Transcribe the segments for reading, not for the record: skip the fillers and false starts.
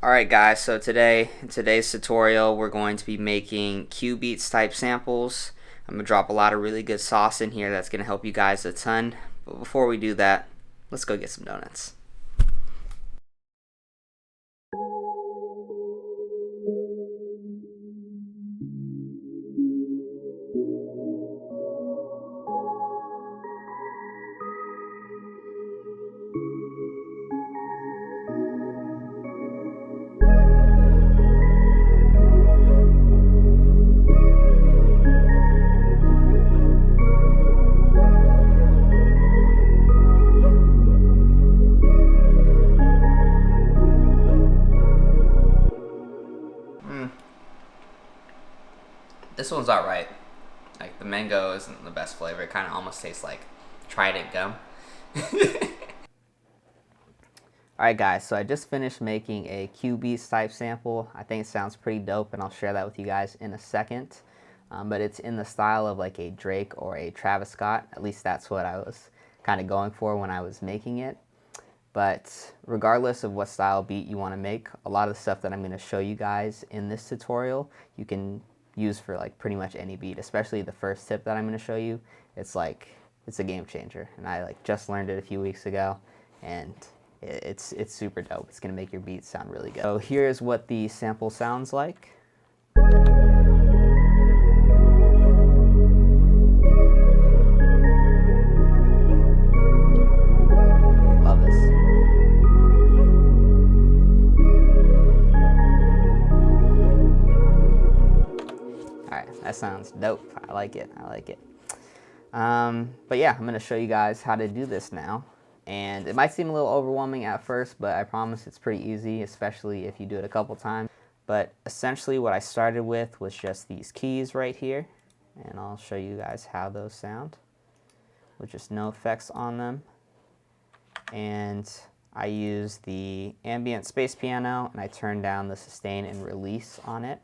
Alright guys, so in today's tutorial we're going to be making Cubeatz type samples. I'm going to drop a lot of really good sauce in here that's going to help you guys a ton. But before we do that, let's go get some donuts. This one's alright. Like, the mango isn't the best flavor. It kind of almost tastes like Trident gum. Alright guys, so I just finished making a Cubeatz type sample. I think it sounds pretty dope, and I'll share that with you guys in a second. But it's in the style of like a Drake or a Travis Scott. At least that's what I was kind of going for when I was making it. But regardless of what style beat you want to make, a lot of the stuff that I'm going to show you guys in this tutorial, you can use for like pretty much any beat, especially the first tip that I'm going to show you. It's a game changer, and I like just learned it a few weeks ago, and it's super dope. It's going to make your beats sound really good. So here's what the sample sounds like. That sounds dope. I like it. But yeah, I'm going to show you guys how to do this now. And it might seem a little overwhelming at first, but I promise it's pretty easy, especially if you do it a couple times. But essentially what I started with was just these keys right here. And I'll show you guys how those sound with just no effects on them. And I use the ambient space piano, and I turn down the sustain and release on it.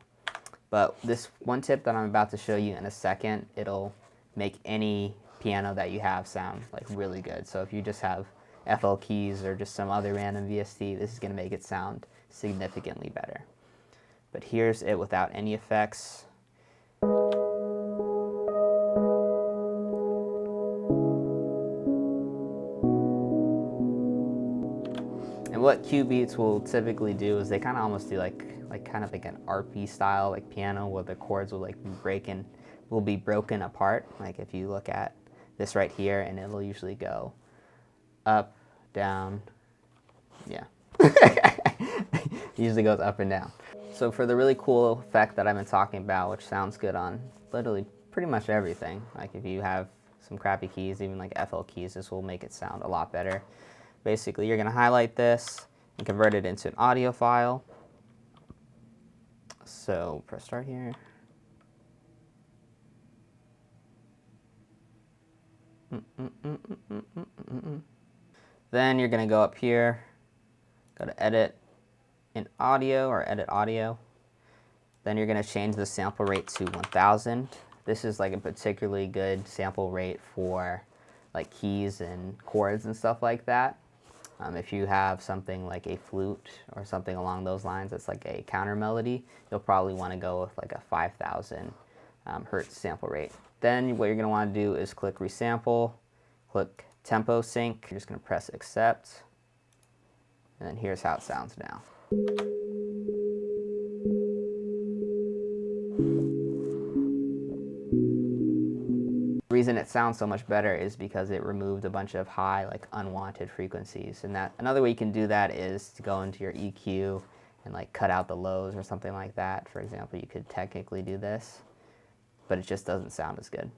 But this one tip that I'm about to show you in a second, it'll make any piano that you have sound like really good. So if you just have FL keys or just some other random VST, this is going to make it sound significantly better. But here's it without any effects. And what Cubeatz will typically do is they kind of almost do like kind of like an RP style like piano, where the chords will like be broken apart. Like if you look at this right here, and it'll usually go up, down, yeah. Usually goes up and down. So for the really cool effect that I've been talking about, which sounds good on literally pretty much everything, like if you have some crappy keys, even like FL keys, this will make it sound a lot better. Basically, you're going to highlight this and convert it into an audio file. So press start here. Then you're going to go up here, go to edit in audio or edit audio. Then you're going to change the sample rate to 1000. This is like a particularly good sample rate for like keys and chords and stuff like that. If you have something like a flute or something along those lines that's like a counter melody, you'll probably want to go with like a 5000 hertz sample rate. Then what you're going to want to do is click resample, click tempo sync. You're just going to press accept, and then here's how it sounds now. The reason it sounds so much better is because it removed a bunch of high, like unwanted frequencies. And that another way you can do that is to go into your EQ and like cut out the lows or something like that. For example, you could technically do this, but it just doesn't sound as good.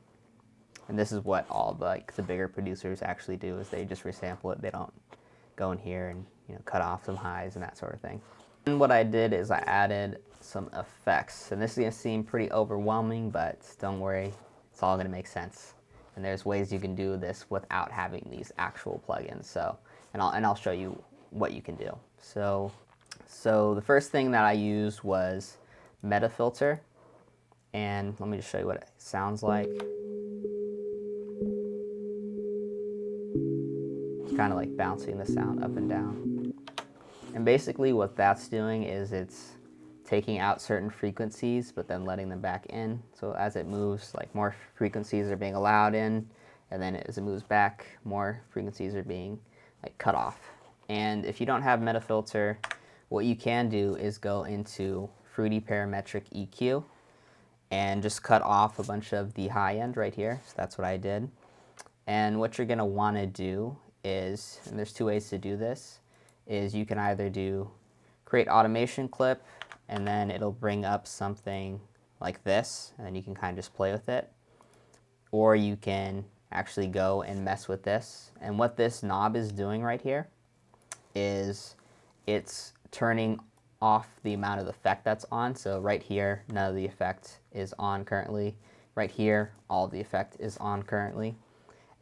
And this is what all the bigger producers actually do, is they just resample it. They don't go in here and cut off some highs and that sort of thing. And what I did is I added some effects, and this is going to seem pretty overwhelming, but don't worry. It's all going to make sense, and there's ways you can do this without having these actual plugins. So, and I'll show you what you can do. So the first thing that I used was Meta Filter, and let me just show you what it sounds like. It's kind of like bouncing the sound up and down. And basically what that's doing is it's taking out certain frequencies but then letting them back in. So as it moves, like more frequencies are being allowed in, and then as it moves back, more frequencies are being like cut off. And if you don't have meta filter, what you can do is go into Fruity Parametric EQ and just cut off a bunch of the high end right here. So that's what I did. And what you're going to want to do is, and there's two ways to do this, is you can either do create automation clip, and then it'll bring up something like this, and you can kind of just play with it. Or you can actually go and mess with this. And what this knob is doing right here is it's turning off the amount of effect that's on. So right here, none of the effect is on currently. Right here, all of the effect is on currently.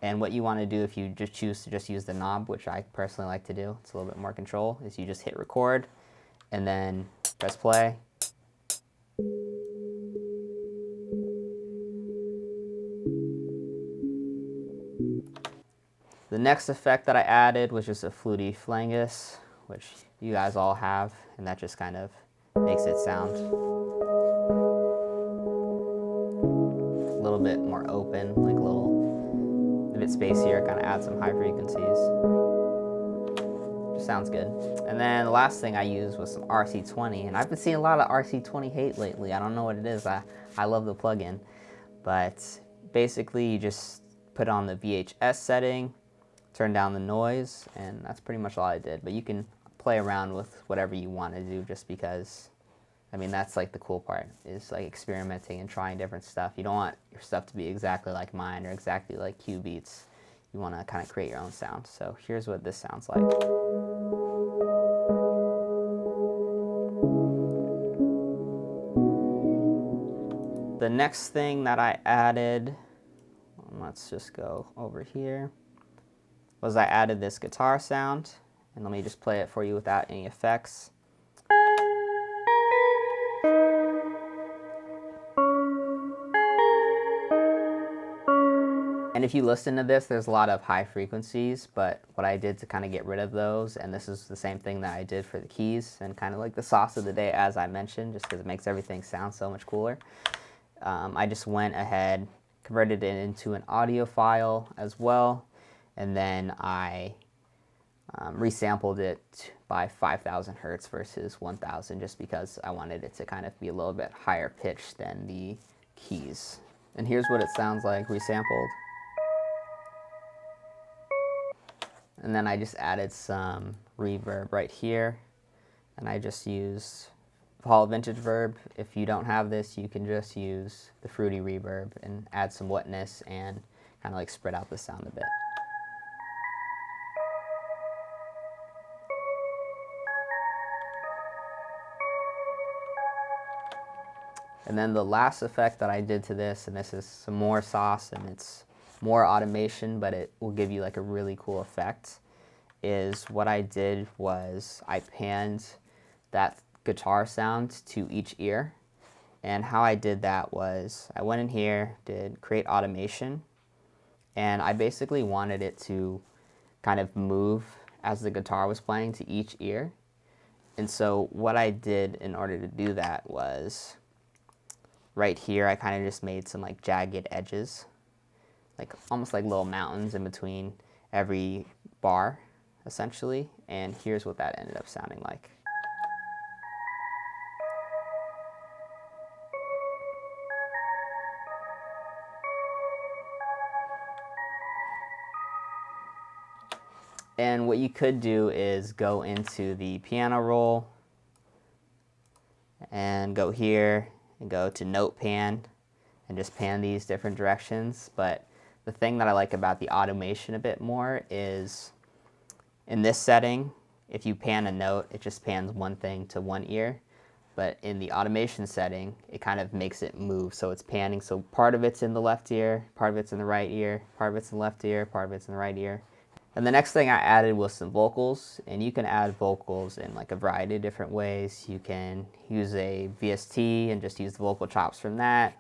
And what you want to do if you just choose to just use the knob, which I personally like to do, it's a little bit more control, is you just hit record and then press play. The next effect that I added was just a fluty flangus, which you guys all have, and that just kind of makes it sound a little bit more open, like a bit spacier, kind of add some high frequencies. Just sounds good. And then the last thing I used was some RC20, and I've been seeing a lot of RC20 hate lately. I don't know what it is. I love the plugin, but basically you just put on the VHS setting, turn down the noise, and that's pretty much all I did. But you can play around with whatever you want to do, just because, I mean, that's like the cool part, is like experimenting and trying different stuff. You don't want your stuff to be exactly like mine or exactly like Cubeatz. You want to kind of create your own sound. So here's what this sounds like. The next thing that I added, let's just go over here, was I added this guitar sound. And let me just play it for you without any effects. And if you listen to this, there's a lot of high frequencies, but what I did to kind of get rid of those, and this is the same thing that I did for the keys, and kind of like the sauce of the day, as I mentioned, just because it makes everything sound so much cooler. I just went ahead, converted it into an audio file as well, and then I resampled it by 5,000 hertz versus 1,000, just because I wanted it to kind of be a little bit higher pitched than the keys. And here's what it sounds like resampled. And then I just added some reverb right here, and I just used Hall Vintage Verb. If you don't have this, you can just use the fruity reverb and add some wetness and kind of like spread out the sound a bit. And then the last effect that I did to this, and this is some more sauce and it's more automation, but it will give you like a really cool effect, is what I did was I panned that guitar sound to each ear. And how I did that was I went in here, did create automation, and I basically wanted it to kind of move as the guitar was playing to each ear. And so what I did in order to do that was right here I kind of just made some like jagged edges, like almost like little mountains in between every bar essentially, and here's what that ended up sounding like. And what you could do is go into the piano roll and go here and go to note pan and just pan these different directions. But the thing that I like about the automation a bit more is in this setting, if you pan a note, it just pans one thing to one ear. But in the automation setting, it kind of makes it move. So it's panning. So part of it's in the left ear, part of it's in the right ear, part of it's in the left ear, part of it's in the right ear. And the next thing I added was some vocals, and you can add vocals in like a variety of different ways. You can use a VST and just use the vocal chops from that.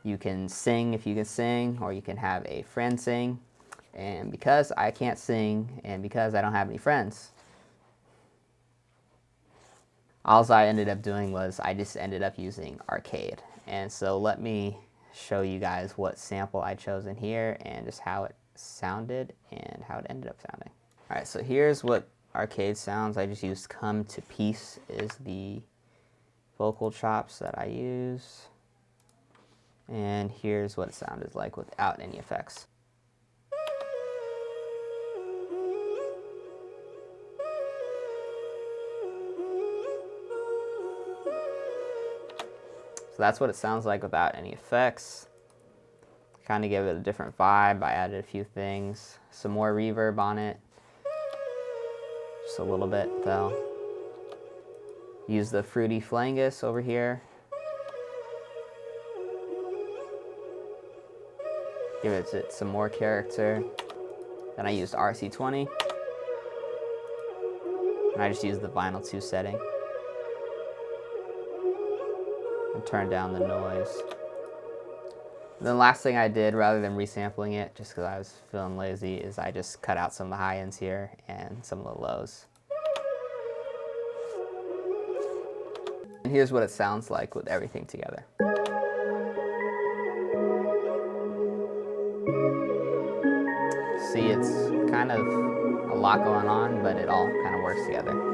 You can sing if you can sing, or you can have a friend sing. And because I can't sing and because I don't have any friends, all I ended up doing was I just ended up using arcade. And so let me show you guys what sample I chose in here and just how it sounded and how it ended up sounding. All right, so here's what arcade sounds. I just used Come to Peace is the vocal chops that I use. And here's what it sounded like without any effects. So that's what it sounds like without any effects. Kind of give it a different vibe. I added a few things. Some more reverb on it. Just a little bit though. Use the fruity flangus over here. Give it some more character. Then I used RC20. And I just used the vinyl 2 setting. And turn down the noise. And then the last thing I did, rather than resampling it, just because I was feeling lazy, is I just cut out some of the high ends here and some of the lows. And here's what it sounds like with everything together. See, it's kind of a lot going on, but it all kind of works together.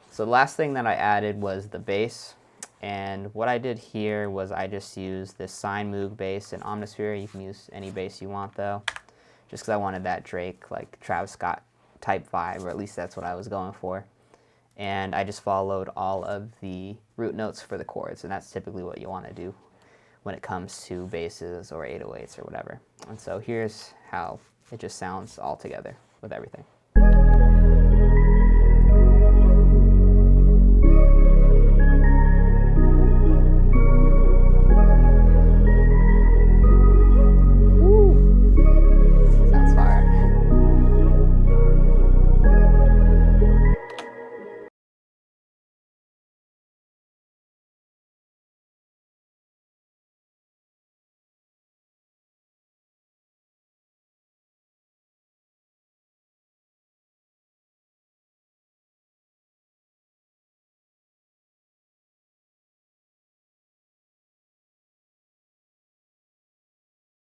So the last thing that I added was the bass, and what I did here was I just used this Sine Moog bass in Omnisphere. You can use any bass you want though, just because I wanted that Drake, like Travis Scott type vibe, or at least that's what I was going for. And I just followed all of the root notes for the chords, and that's typically what you want to do when it comes to basses or 808s or whatever. And so here's how it just sounds all together with everything.